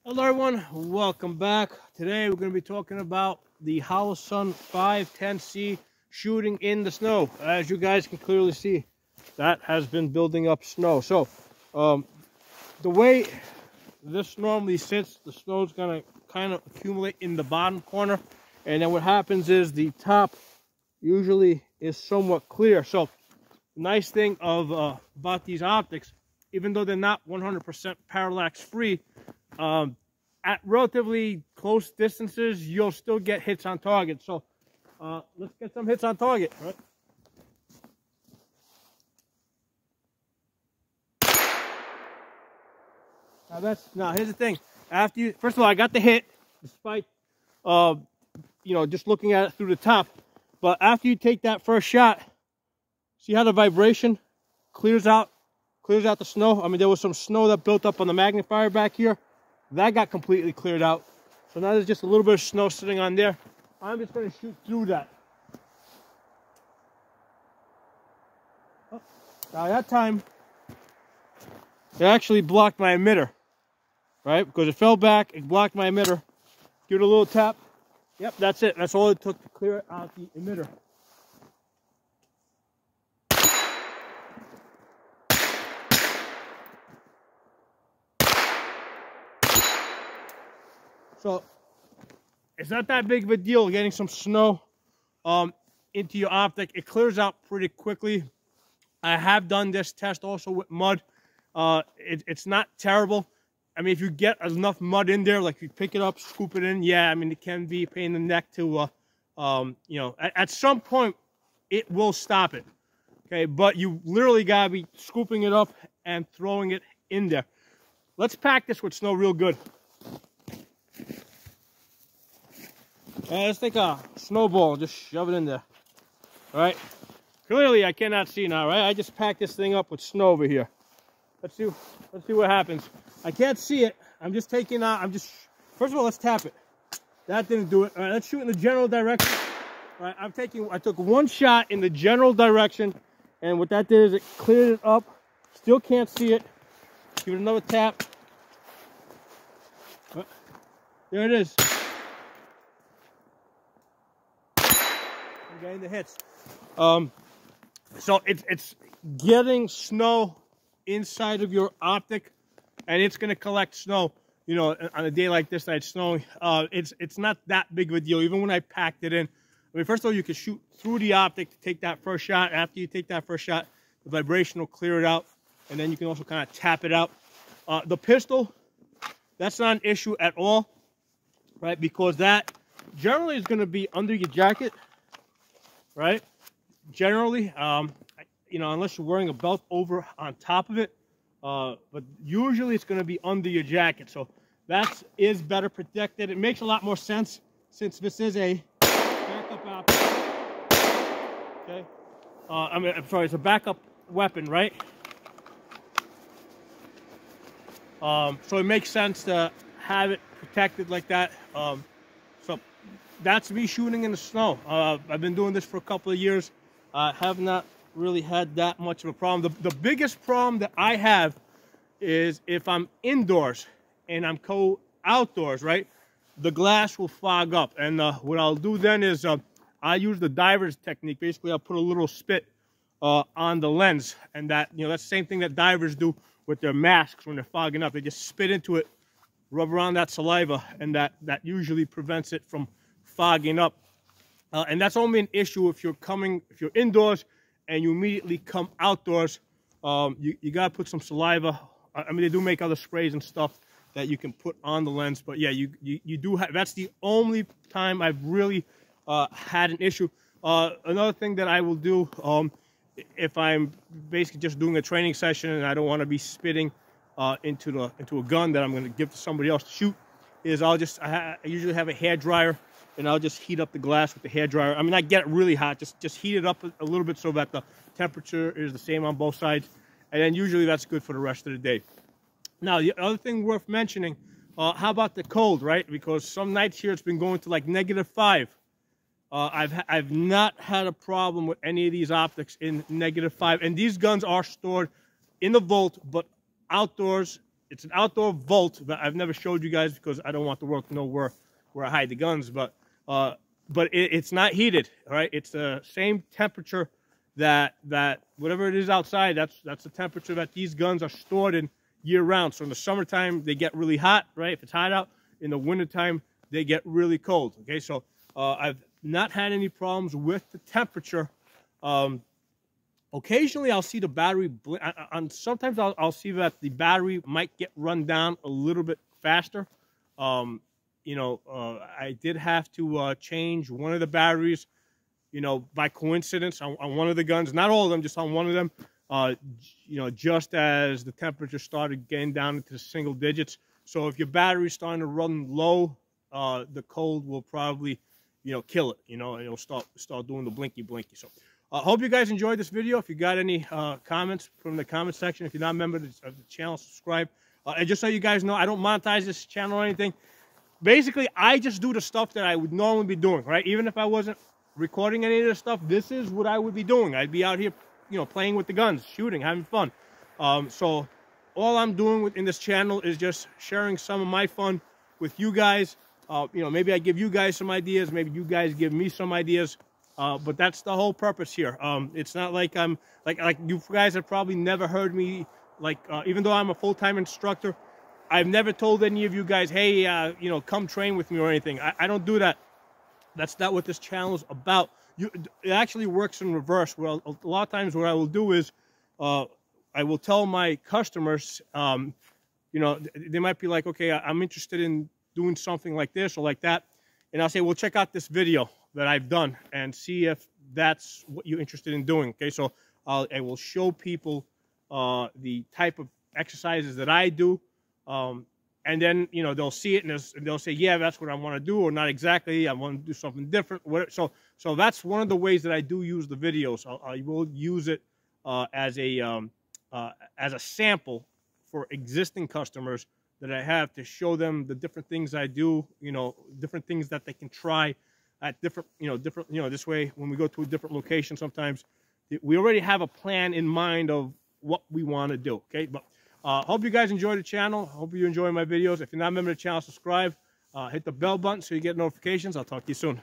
Hello everyone, welcome back. Today we're going to be talking about the Holosun 510C shooting in the snow. As you guys can clearly see, that has been building up snow. So the way this normally sits, the snow is going to kind of accumulate in the bottom corner, and then what happens is the top usually is somewhat clear. So the nice thing of about these optics, even though they're not 100% parallax free, at relatively close distances, you'll still get hits on target. So let's get some hits on target. Right? Now here's the thing. After you, first of all, I got the hit, despite just looking at it through the top. But after you take that first shot, see how the vibration clears out the snow. I mean, there was some snow that built up on the magnifier back here. That got completely cleared out. So now there's just a little bit of snow sitting on there. I'm just going to shoot through that. Oh, now that time, it actually blocked my emitter, right? Because it fell back, it blocked my emitter. Give it a little tap. Yep, that's it. That's all it took to clear out the emitter. So it's not that big of a deal getting some snow into your optic. It clears out pretty quickly. I have done this test also with mud. It's not terrible. I mean, if you get enough mud in there, like you pick it up, scoop it in, yeah, I mean, it can be a pain in the neck to, at some point, it will stop it, okay? But you literally got to be scooping it up and throwing it in there. Let's pack this with snow real good. Let's take a snowball, just shove it in there. All right. Clearly, I cannot see now, right? I just packed this thing up with snow over here. Let's see what happens. I can't see it. I'm just taking out. First of all, let's tap it. That didn't do it. All right, let's shoot in the general direction. All right, I took one shot in the general direction, and what that did is it cleared it up. Still can't see it. Give it another tap. There it is. Getting the hits. So it's getting snow inside of your optic, and it's going to collect snow. You know, on a day like this that it's snowing, it's not that big of a deal. Even when I packed it in, I mean, first of all, you can shoot through the optic to take that first shot. After you take that first shot, the vibration will clear it out, and then you can also kind of tap it out. The pistol, that's not an issue at all, right? Because that generally is going to be under your jacket. Right? Generally, unless you're wearing a belt over on top of it, but usually it's going to be under your jacket. So that is better protected. It makes a lot more sense since this is a backup option. Okay? I'm sorry, it's a backup weapon, right? So it makes sense to have it protected like that. So that's me shooting in the snow. I've been doing this for a couple of years. I have not really had that much of a problem. The biggest problem that I have is if I'm indoors and I'm outdoors, right? The glass will fog up. And what I'll do then is I use the diver's technique. Basically, I'll put a little spit on the lens. And that's the same thing that divers do with their masks when they're fogging up. They just spit into it, rub around that saliva, and that usually prevents it from fogging up. And that's only an issue if you're indoors and you immediately come outdoors. You got to put some saliva. I mean, they do make other sprays and stuff that you can put on the lens, but yeah, you do have, that's the only time I've really had an issue. Another thing that I will do if I'm basically just doing a training session and I don't want to be spitting into a gun that I'm going to give to somebody else to shoot, is I usually have a hair dryer, and I'll just heat up the glass with the hair dryer. I mean, I get it really hot, just heat it up a little bit so that the temperature is the same on both sides, and then usually that's good for the rest of the day. Now, the other thing worth mentioning, how about the cold, right? Because some nights here it's been going to like -5. I've not had a problem with any of these optics in -5, and these guns are stored in the vault, but outdoors it's an outdoor vault that I've never showed you guys because I don't want the world to know where I hide the guns. But it's not heated. All right, it's the same temperature that whatever it is outside. That's the temperature that these guns are stored in year round. So in the summertime they get really hot, right? If it's hot out. In the wintertime they get really cold. Okay, so I've not had any problems with the temperature. Occasionally I'll see the battery sometimes I'll see that the battery might get run down a little bit faster. You know, I did have to change one of the batteries, you know, by coincidence on one of the guns. Not all of them, just on one of them. You know, just as the temperature started getting down into the single digits. So if your battery's starting to run low, the cold will probably, you know, kill it. You know, and it'll start doing the blinky. So I hope you guys enjoyed this video. If you got any comments from the comment section, if you're not a member of the channel, subscribe. And just so you guys know, I don't monetize this channel or anything. Basically, I just do the stuff that I would normally be doing, right? Even if I wasn't recording any of this stuff, this is what I would be doing. I'd be out here, you know, playing with the guns, shooting, having fun. So all I'm doing in this channel is just sharing some of my fun with you guys. You know, maybe I give you guys some ideas. Maybe you guys give me some ideas. But that's the whole purpose here. It's not like I'm like you guys have probably never heard me like even though I'm a full-time instructor, I've never told any of you guys, hey, you know, come train with me or anything. I don't do that. That's not what this channel is about. It actually works in reverse. Well, a lot of times what I will do is I will tell my customers, you know, they might be like, okay, I'm interested in doing something like this or like that. And I'll say, well, check out this video that I've done and see if that's what you're interested in doing. Okay, so I will show people the type of exercises that I do. And then, you know, they'll see it and they'll say, yeah, that's what I want to do, or not exactly. I want to do something different. So that's one of the ways that I do use the videos. I will use it as a sample for existing customers that I have to show them the different things I do, you know, different things that they can try at different, this way when we go to a different location sometimes, we already have a plan in mind of what we want to do, okay? But hope you guys enjoy the channel. Hope you enjoy my videos. If you're not a member of the channel, subscribe. Hit the bell button so you get notifications. I'll talk to you soon.